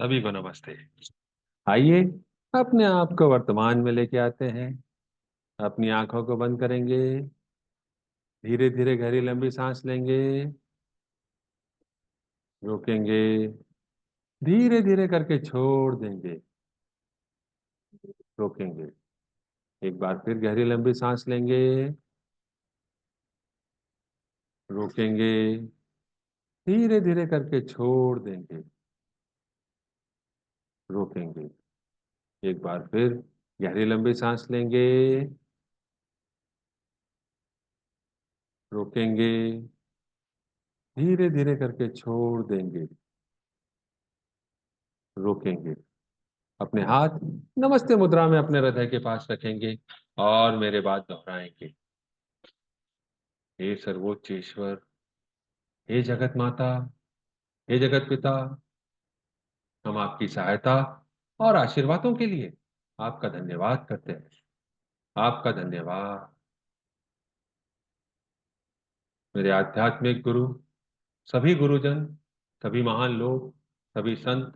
सभी को नमस्ते। आइए अपने आप को वर्तमान में लेके आते हैं। अपनी आंखों को बंद करेंगे। धीरे धीरे गहरी लंबी सांस लेंगे। रोकेंगे। धीरे धीरे करके छोड़ देंगे। रोकेंगे। एक बार फिर गहरी लंबी सांस लेंगे। रोकेंगे। धीरे धीरे करके छोड़ देंगे। रोकेंगे। एक बार फिर गहरी लंबी सांस लेंगे। रोकेंगे। धीरे धीरे करके छोड़ देंगे। रोकेंगे। अपने हाथ नमस्ते मुद्रा में अपने हृदय के पास रखेंगे और मेरे बाद दोहराएंगे। हे सर्वोच्च ईश्वर, हे जगत माता, हे जगत पिता, हम आपकी सहायता और आशीर्वादों के लिए आपका धन्यवाद करते हैं। आपका धन्यवाद। मेरे आध्यात्मिक गुरु, सभी गुरुजन, सभी महान लोग, सभी संत,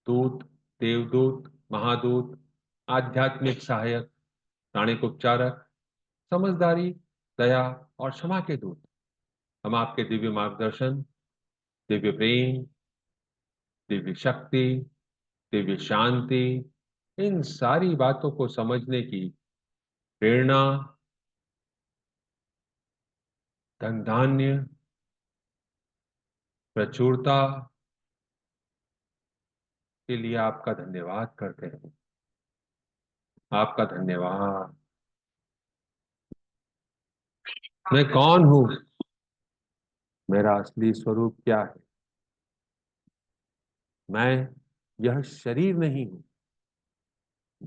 दूत, देवदूत, महादूत, आध्यात्मिक सहायक, प्राणिक उपचारक, समझदारी, दया और क्षमा के दूत, हम आपके दिव्य मार्गदर्शन, दिव्य प्रेम, दिव्य शक्ति, दिव्य शांति, इन सारी बातों को समझने की प्रेरणा, धन धान्य, प्रचुरता के लिए आपका धन्यवाद करते हैं। आपका धन्यवाद। मैं कौन हूं? मेरा असली स्वरूप क्या है? मैं यह शरीर नहीं हूं।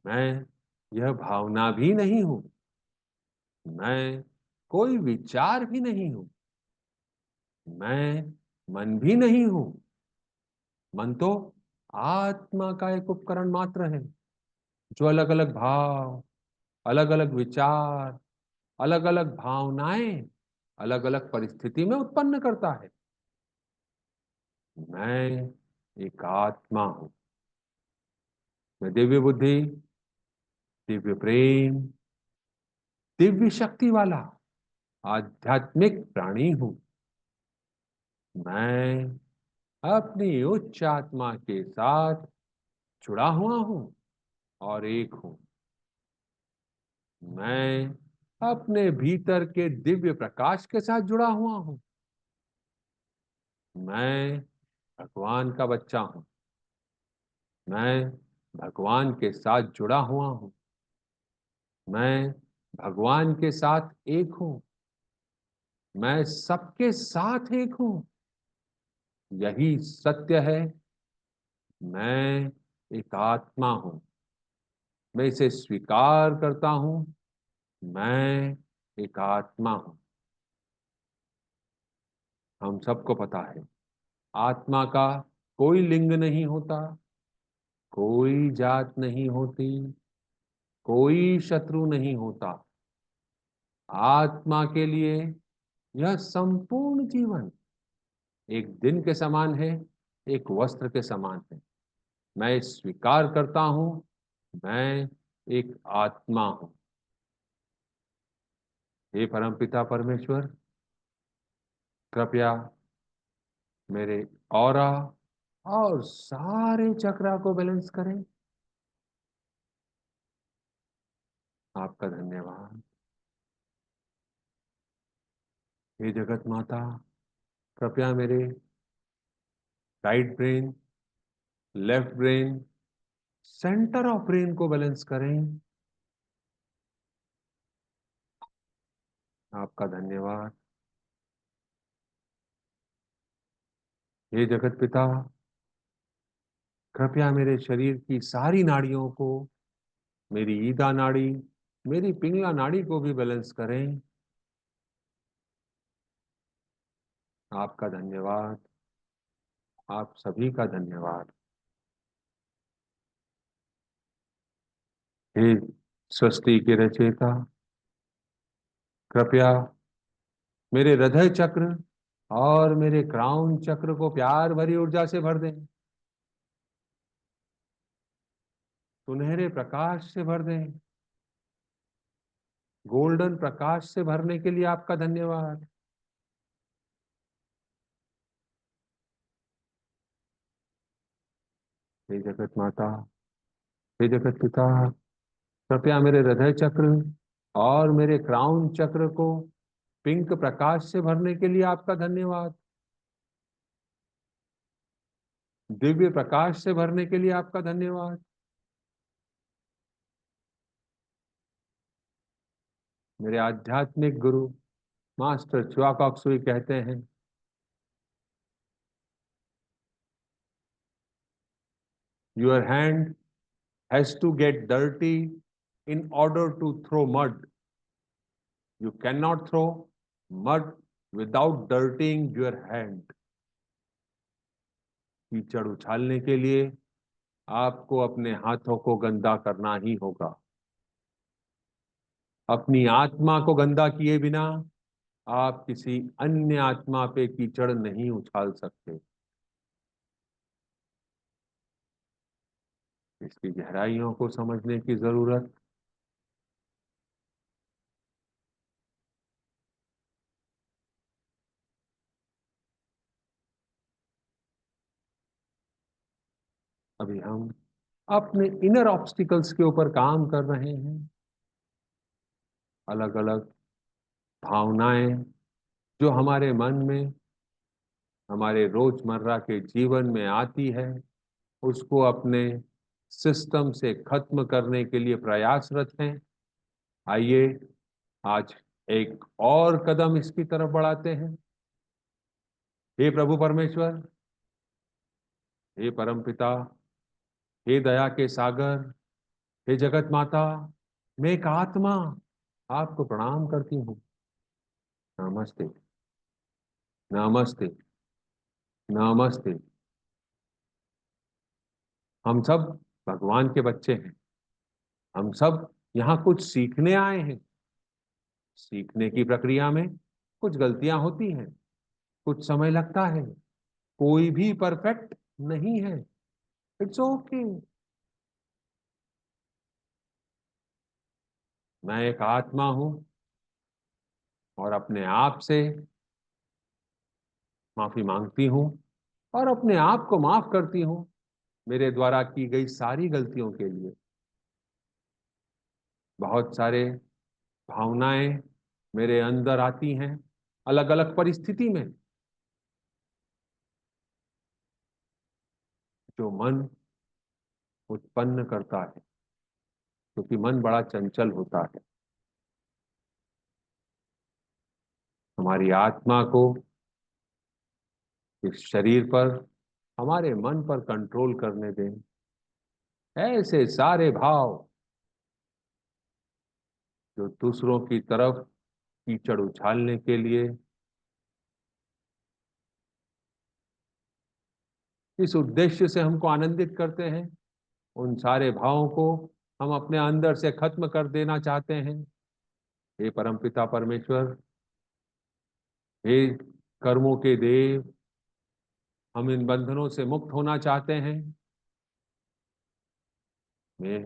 मैं यह भावना भी नहीं हूं। मैं कोई विचार भी नहीं हूं। मैं मन भी नहीं हूं। मन तो आत्मा का एक उपकरण मात्र है, जो अलग अलग भाव, अलग अलग विचार, अलग अलग भावनाएं अलग अलग परिस्थिति में उत्पन्न करता है। मैं एक आत्मा हूं। मैं दिव्य बुद्धि, दिव्य प्रेम, दिव्य शक्ति वाला आध्यात्मिक प्राणी हूं। मैं अपनी उच्च आत्मा के साथ जुड़ा हुआ हूं और एक हूं। मैं अपने भीतर के दिव्य प्रकाश के साथ जुड़ा हुआ हूं। मैं भगवान का बच्चा हूं। मैं भगवान के साथ जुड़ा हुआ हूं। मैं भगवान के साथ एक हूं। मैं सबके साथ एक हूं। यही सत्य है। मैं एक आत्मा हूं। मैं इसे स्वीकार करता हूं। मैं एक आत्मा हूं। हम सबको पता है, आत्मा का कोई लिंग नहीं होता, कोई जात नहीं होती, कोई शत्रु नहीं होता। आत्मा के लिए यह संपूर्ण जीवन एक दिन के समान है, एक वस्त्र के समान है। मैं स्वीकार करता हूं, मैं एक आत्मा हूं। हे परमपिता परमेश्वर, कृपया मेरे ऑरा और सारे चक्रा को बैलेंस करें। आपका धन्यवाद। हे जगत माता, कृपया मेरे right brain, left brain, centre of brain को बैलेंस करें। आपका धन्यवाद। हे जगत पिता, कृपया मेरे शरीर की सारी नाड़ियों को, मेरी ईदा नाड़ी, मेरी पिंगला नाड़ी को भी बैलेंस करें। आपका धन्यवाद। आप सभी का धन्यवाद। हे स्वस्ति के रचयिता, कृपया मेरे हृदय चक्र और मेरे क्राउन चक्र को प्यार भरी ऊर्जा से भर दें। सुनहरे प्रकाश से भर दें, गोल्डन प्रकाश से भरने के लिए आपका धन्यवाद। हे जगत माता, हे जगत पिता, कृपया मेरे हृदय चक्र और मेरे क्राउन चक्र को पिंक प्रकाश से भरने के लिए आपका धन्यवाद। दिव्य प्रकाश से भरने के लिए आपका धन्यवाद। मेरे आध्यात्मिक गुरु मास्टर च्वाकॉक्सुई कहते हैं, your hand has to get dirty in order to throw mud. You cannot throw mud without dirtying your hand. कीचड़ उछालने के लिए आपको अपने हाथों को गंदा करना ही होगा। अपनी आत्मा को गंदा किए बिना आप किसी अन्य आत्मा पे कीचड़ नहीं उछाल सकते। इसकी गहराइयों को समझने की जरूरत अभी हम अपने इनर ऑब्स्टिकल्स के ऊपर काम कर रहे हैं। अलग अलग भावनाएं जो हमारे मन में, हमारे रोजमर्रा के जीवन में आती है, उसको अपने सिस्टम से खत्म करने के लिए प्रयासरत हैं। आइए आज एक और कदम इसकी तरफ बढ़ाते हैं। हे प्रभु परमेश्वर, हे परमपिता, हे दया के सागर, हे जगत माता, मैं एक आत्मा आपको प्रणाम करती हूँ। नमस्ते, नमस्ते, नमस्ते। हम सब भगवान के बच्चे हैं। हम सब यहाँ कुछ सीखने आए हैं। सीखने की प्रक्रिया में कुछ गलतियां होती हैं, कुछ समय लगता है। कोई भी परफेक्ट नहीं है। It's okay. मैं एक आत्मा हूं और अपने आप से माफी मांगती हूं और अपने आप को माफ करती हूं मेरे द्वारा की गई सारी गलतियों के लिए। बहुत सारे भावनाएं मेरे अंदर आती हैं अलग अलग परिस्थिति में, जो मन उत्पन्न करता है, क्योंकि मन बड़ा चंचल होता है। हमारी आत्मा को इस शरीर पर, हमारे मन पर कंट्रोल करने दें। ऐसे सारे भाव जो दूसरों की तरफ कीचड़ उछालने के लिए, इस उद्देश्य से हमको आनंदित करते हैं, उन सारे भावों को हम अपने अंदर से खत्म कर देना चाहते हैं। हे परमपिता परमेश्वर, हे कर्मों के देव, हम इन बंधनों से मुक्त होना चाहते हैं। मैं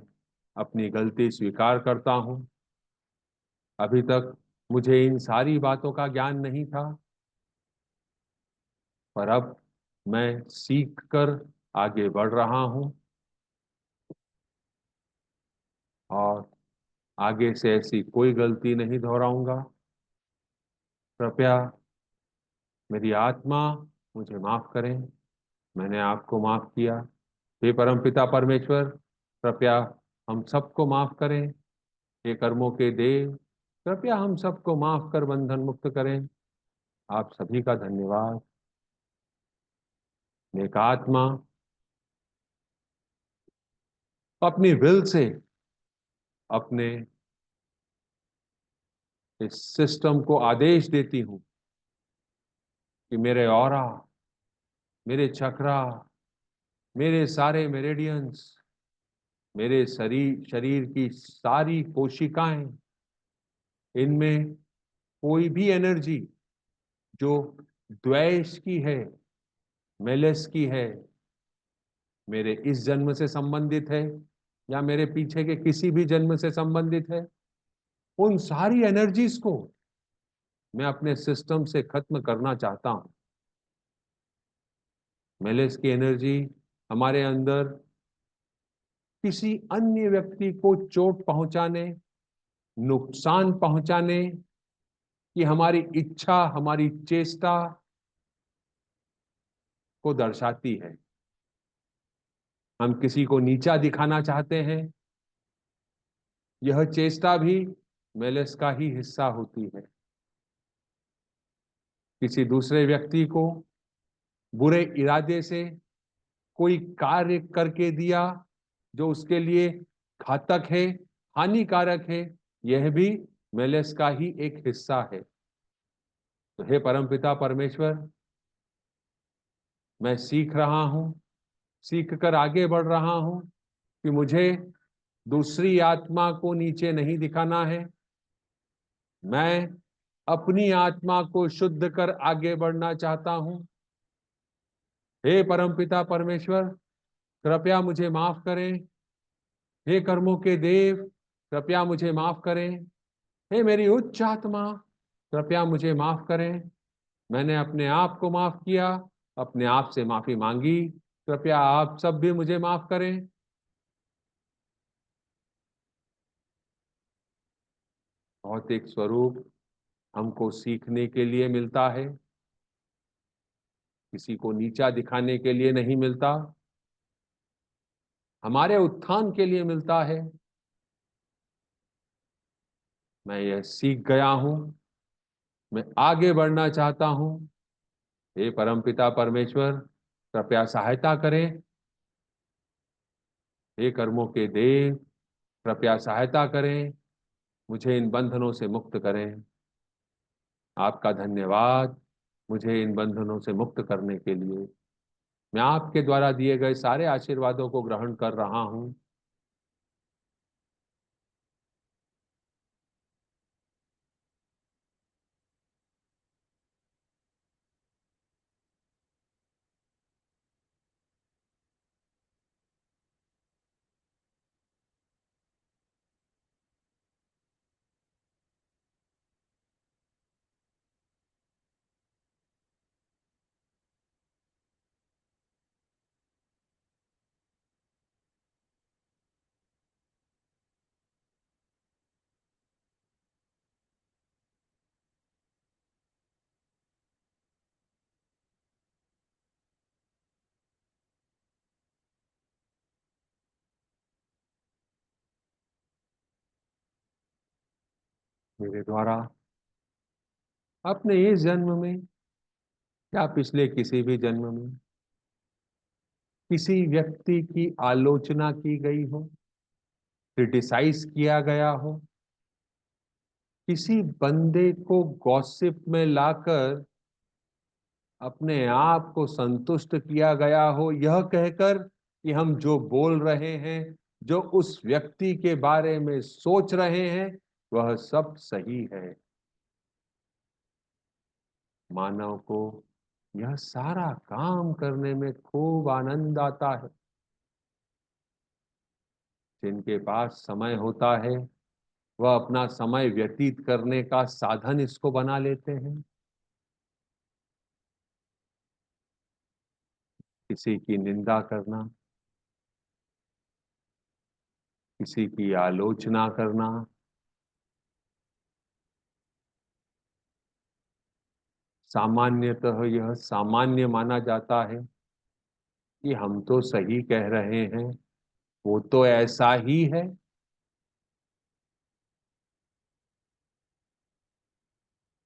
अपनी गलती स्वीकार करता हूं। अभी तक मुझे इन सारी बातों का ज्ञान नहीं था, पर अब मैं सीख कर आगे बढ़ रहा हूं और आगे से ऐसी कोई गलती नहीं दोहराऊंगा। कृपया मेरी आत्मा मुझे माफ करें। मैंने आपको माफ किया। हे परमपिता परमेश्वर, कृपया हम सबको माफ करें। हे कर्मों के देव, कृपया हम सबको माफ कर बंधन मुक्त करें। आप सभी का धन्यवाद। एक आत्मा अपनी विल से अपने इस सिस्टम को आदेश देती हूं कि मेरे ऑरा, मेरे चक्रा, मेरे सारे मेरिडियंस, मेरे शरीर की सारी कोशिकाएं, इनमें कोई भी एनर्जी जो द्वेष की है, मेलेस की है, मेरे इस जन्म से संबंधित है, या मेरे पीछे के किसी भी जन्म से संबंधित है, उन सारी एनर्जीज को मैं अपने सिस्टम से खत्म करना चाहता हूं। मैलेस की एनर्जी हमारे अंदर किसी अन्य व्यक्ति को चोट पहुंचाने, नुकसान पहुंचाने की हमारी इच्छा, हमारी चेष्टा को दर्शाती है। हम किसी को नीचा दिखाना चाहते हैं, यह चेष्टा भी मैलेस का ही हिस्सा होती है। किसी दूसरे व्यक्ति को बुरे इरादे से कोई कार्य करके दिया जो उसके लिए घातक है, हानिकारक है, यह भी मैलेस का ही एक हिस्सा है। तो हे परमपिता परमेश्वर, मैं सीख रहा हूं, सीख कर आगे बढ़ रहा हूं कि मुझे दूसरी आत्मा को नीचे नहीं दिखाना है। मैं अपनी आत्मा को शुद्ध कर आगे बढ़ना चाहता हूं। हे परमपिता परमेश्वर, कृपया मुझे माफ करें। हे कर्मों के देव, कृपया मुझे माफ करें। हे मेरी उच्च आत्मा, कृपया मुझे माफ करें। मैंने अपने आप को माफ किया, अपने आप से माफी मांगी। कृपया आप सब भी मुझे माफ करें। भौतिक स्वरूप हमको सीखने के लिए मिलता है, किसी को नीचा दिखाने के लिए नहीं मिलता, हमारे उत्थान के लिए मिलता है। मैं यह सीख गया हूं, मैं आगे बढ़ना चाहता हूं। हे परमपिता परमेश्वर, कृपया सहायता करें। हे कर्मों के देव, कृपया सहायता करें, मुझे इन बंधनों से मुक्त करें। आपका धन्यवाद मुझे इन बंधनों से मुक्त करने के लिए। मैं आपके द्वारा दिए गए सारे आशीर्वादों को ग्रहण कर रहा हूं। मेरे द्वारा अपने इस जन्म में या पिछले किसी भी जन्म में किसी व्यक्ति की आलोचना की गई हो, क्रिटिसाइज किया गया हो, किसी बंदे को गॉसिप में लाकर अपने आप को संतुष्ट किया गया हो, यह कहकर कि हम जो बोल रहे हैं, जो उस व्यक्ति के बारे में सोच रहे हैं, वह सब सही है। मानव को यह सारा काम करने में खूब आनंद आता है। जिनके पास समय होता है, वह अपना समय व्यतीत करने का साधन इसको बना लेते हैं। किसी की निंदा करना, किसी की आलोचना करना, सामान्यतः यह सामान्य माना जाता है कि हम तो सही कह रहे हैं, वो तो ऐसा ही है।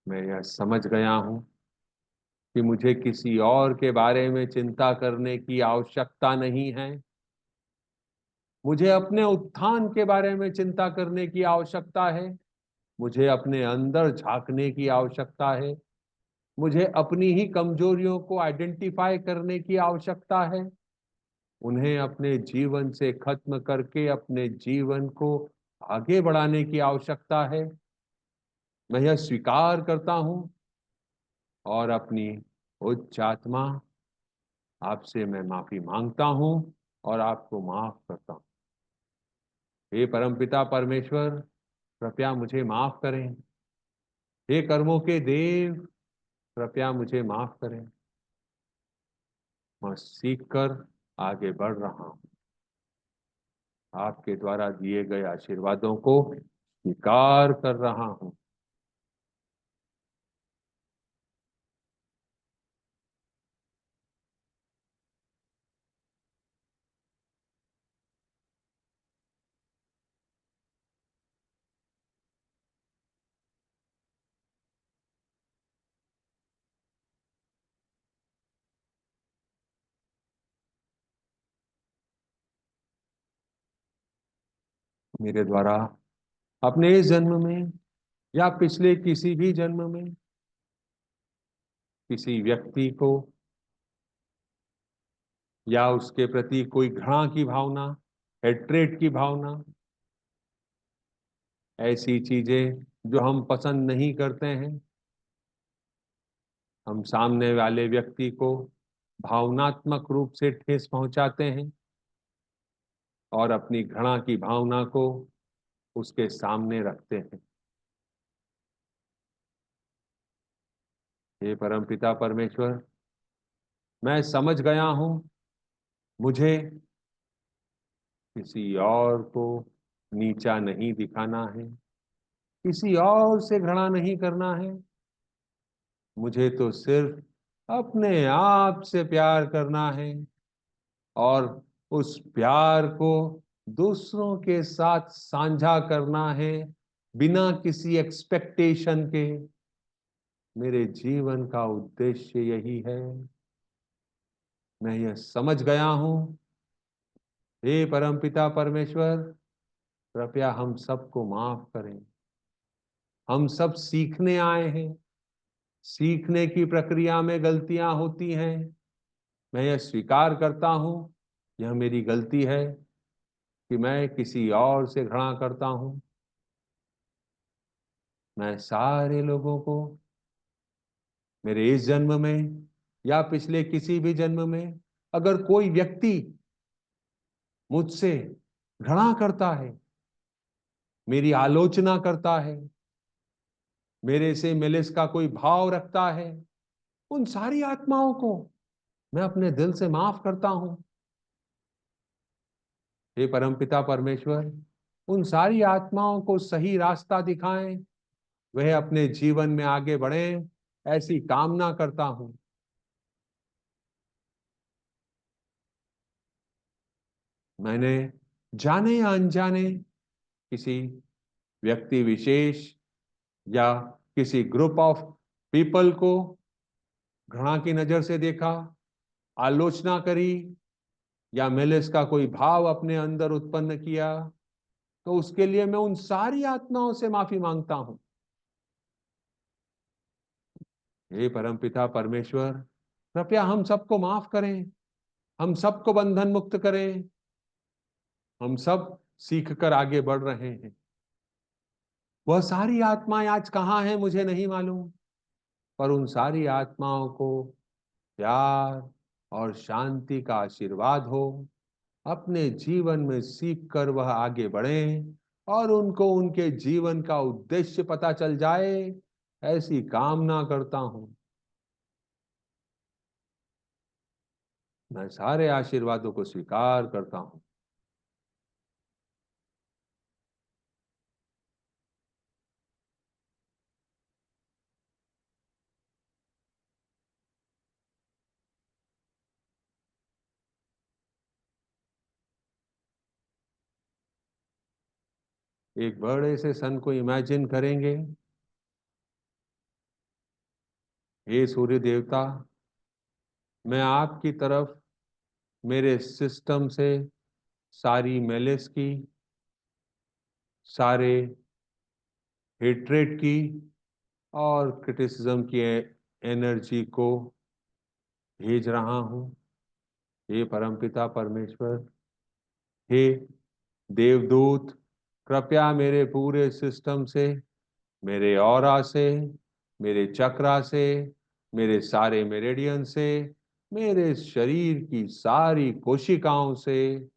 मैं यह समझ गया हूं कि मुझे किसी और के बारे में चिंता करने की आवश्यकता नहीं है। मुझे अपने उत्थान के बारे में चिंता करने की आवश्यकता है। मुझे अपने अंदर झांकने की आवश्यकता है। मुझे अपनी ही कमजोरियों को आइडेंटिफाई करने की आवश्यकता है, उन्हें अपने जीवन से खत्म करके अपने जीवन को आगे बढ़ाने की आवश्यकता है। मैं यह स्वीकार करता हूं और अपनी उच्च आत्मा, आपसे मैं माफी मांगता हूं और आपको माफ करता हूं। हे परमपिता परमेश्वर, कृपया मुझे माफ करें। हे कर्मों के देव, कृपया मुझे माफ करें। मैं सीख कर आगे बढ़ रहा हूं। आपके द्वारा दिए गए आशीर्वादों को स्वीकार कर रहा हूं। मेरे द्वारा अपने इस जन्म में या पिछले किसी भी जन्म में किसी व्यक्ति को या उसके प्रति कोई घृणा की भावना, हेट्रेट की भावना, ऐसी चीजें जो हम पसंद नहीं करते हैं, हम सामने वाले व्यक्ति को भावनात्मक रूप से ठेस पहुंचाते हैं और अपनी घृणा की भावना को उसके सामने रखते हैं। हे परमपिता परमेश्वर, मैं समझ गया हूं, मुझे किसी और को नीचा नहीं दिखाना है, किसी और से घृणा नहीं करना है। मुझे तो सिर्फ अपने आप से प्यार करना है और उस प्यार को दूसरों के साथ साझा करना है, बिना किसी एक्सपेक्टेशन के। मेरे जीवन का उद्देश्य यही है। मैं यह समझ गया हूं। हे परमपिता परमेश्वर, कृपया हम सबको माफ करें। हम सब सीखने आए हैं। सीखने की प्रक्रिया में गलतियां होती हैं। मैं यह स्वीकार करता हूं, यह मेरी गलती है कि मैं किसी और से घृणा करता हूं। मैं सारे लोगों को मेरे इस जन्म में या पिछले किसी भी जन्म में अगर कोई व्यक्ति मुझसे घृणा करता है, मेरी आलोचना करता है, मेरे से मिलिस का कोई भाव रखता है, उन सारी आत्माओं को मैं अपने दिल से माफ करता हूं। हे परमपिता परमेश्वर, उन सारी आत्माओं को सही रास्ता दिखाएं, वह अपने जीवन में आगे बढ़ें, ऐसी कामना करता हूं। मैंने जाने या अनजाने किसी व्यक्ति विशेष या किसी ग्रुप ऑफ पीपल को घृणा की नजर से देखा, आलोचना करी या मिलिस का कोई भाव अपने अंदर उत्पन्न किया, तो उसके लिए मैं उन सारी आत्माओं से माफी मांगता हूं। हे परमपिता परमेश्वर, कृपया हम सबको माफ करें, हम सबको बंधन मुक्त करें। हम सब सीख कर आगे बढ़ रहे हैं। वह सारी आत्माएं आज कहाँ हैं मुझे नहीं मालूम, पर उन सारी आत्माओं को प्यार और शांति का आशीर्वाद हो। अपने जीवन में सीख कर वह आगे बढ़ें और उनको उनके जीवन का उद्देश्य पता चल जाए, ऐसी कामना करता हूं। मैं सारे आशीर्वादों को स्वीकार करता हूं। एक बड़े से सन को इमेजिन करेंगे। हे सूर्य देवता, मैं आपकी तरफ मेरे सिस्टम से सारी मेलिस की, सारे हेट्रेट की और क्रिटिसिज्म की एनर्जी को भेज रहा हूं। हे परमपिता परमेश्वर, हे देवदूत, कृपया मेरे पूरे सिस्टम से, मेरे ऑरा से, मेरे चक्रा से, मेरे सारे मेरिडियन से, मेरे शरीर की सारी कोशिकाओं से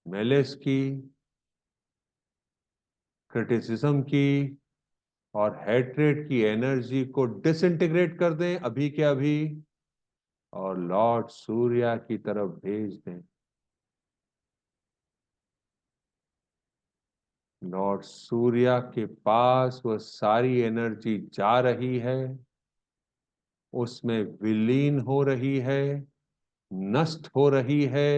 मेलिस की, क्रिटिसिज्म की और हेट्रेड की एनर्जी को डिसइंटीग्रेट कर दें अभी के अभी, और लॉर्ड सूर्या की तरफ भेज दें। लॉर्ड सूर्या के पास वह सारी एनर्जी जा रही है, उसमें विलीन हो रही है, नष्ट हो रही है,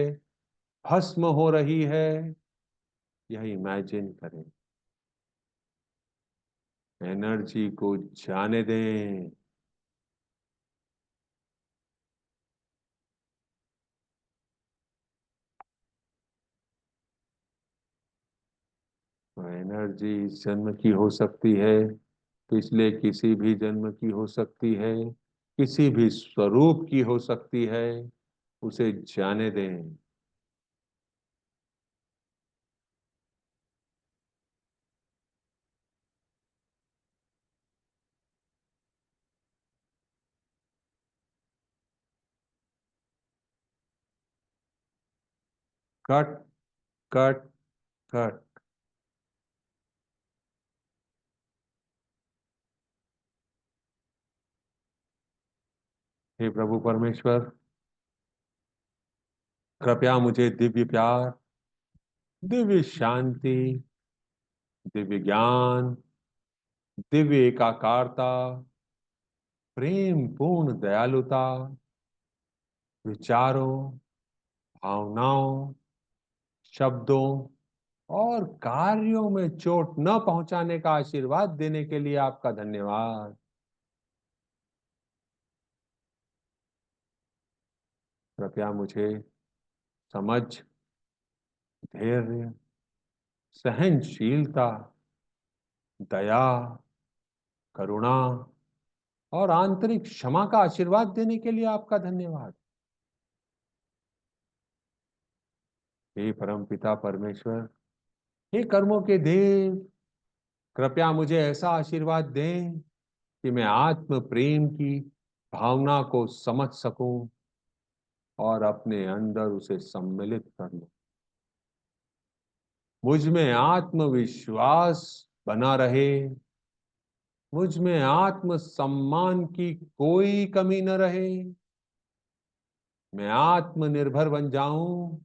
भस्म हो रही है। यह इमेजिन करें, एनर्जी को जाने दें। एनर्जी इस जन्म की हो सकती है, पिछले किसी भी जन्म की हो सकती है, किसी भी स्वरूप की हो सकती है। उसे जाने दें। Cut cut cut. हे प्रभु परमेश्वर, कृपया मुझे दिव्य प्यार, दिव्य शांति, दिव्य ज्ञान, दिव्य एकाकारता, प्रेम पूर्ण दयालुता, विचारों, भावनाओं, शब्दों और कार्यों में चोट न पहुंचाने का आशीर्वाद देने के लिए आपका धन्यवाद। कृपया मुझे समझ, धैर्य, सहनशीलता, दया, करुणा और आंतरिक क्षमा का आशीर्वाद देने के लिए आपका धन्यवाद। हे परम पिता परमेश्वर, हे कर्मों के देव, कृपया मुझे ऐसा आशीर्वाद दें कि मैं आत्म प्रेम की भावना को समझ सकूं और अपने अंदर उसे सम्मिलित कर लूं। मुझ में आत्मविश्वास बना रहे, मुझ में आत्म सम्मान की कोई कमी न रहे, मैं आत्मनिर्भर बन जाऊं,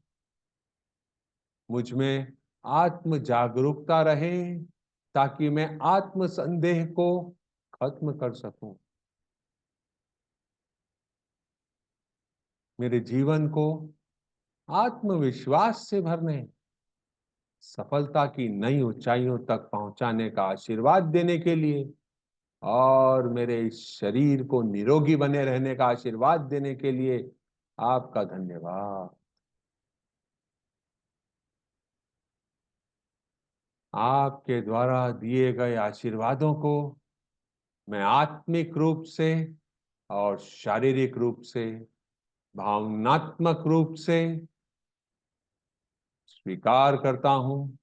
मुझ में आत्म जागरूकता रहे, ताकि मैं आत्म संदेह को खत्म कर सकूं। मेरे जीवन को आत्मविश्वास से भरने, सफलता की नई ऊंचाइयों तक पहुंचाने का आशीर्वाद देने के लिए और मेरे इस शरीर को निरोगी बने रहने का आशीर्वाद देने के लिए आपका धन्यवाद। आपके द्वारा दिए गए आशीर्वादों को मैं आत्मिक रूप से और शारीरिक रूप से, भावनात्मक रूप से स्वीकार करता हूं।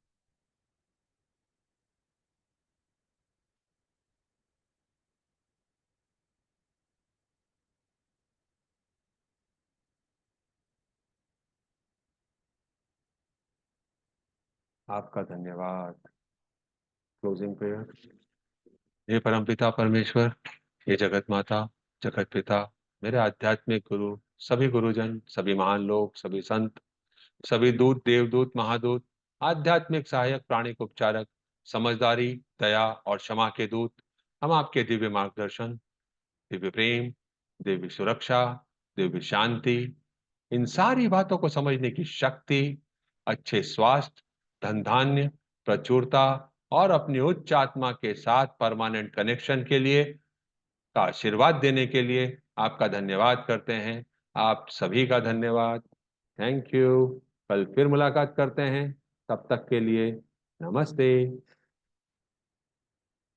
आपका धन्यवाद। Closing prayer. हे परमपिता परमेश्वर, हे जगत माता, जगत पिता, मेरे आध्यात्मिक गुरु, सभी गुरुजन, सभी महान लोग, सभी संत, सभी दूत, देवदूत, महादूत, आध्यात्मिक सहायक, प्राणिक उपचारक, समझदारी, दया और क्षमा के दूत, हम आपके दिव्य मार्गदर्शन, दिव्य प्रेम, दिव्य सुरक्षा, दिव्य शांति, इन सारी बातों को समझने की शक्ति, अच्छे स्वास्थ्य, धन धान्य, प्रचुरता और अपनी उच्च आत्मा के साथ परमानेंट कनेक्शन के लिए का आशीर्वाद देने के लिए आपका धन्यवाद करते हैं। आप सभी का धन्यवाद। Thank you. कल फिर मुलाकात करते हैं। तब तक के लिए नमस्ते।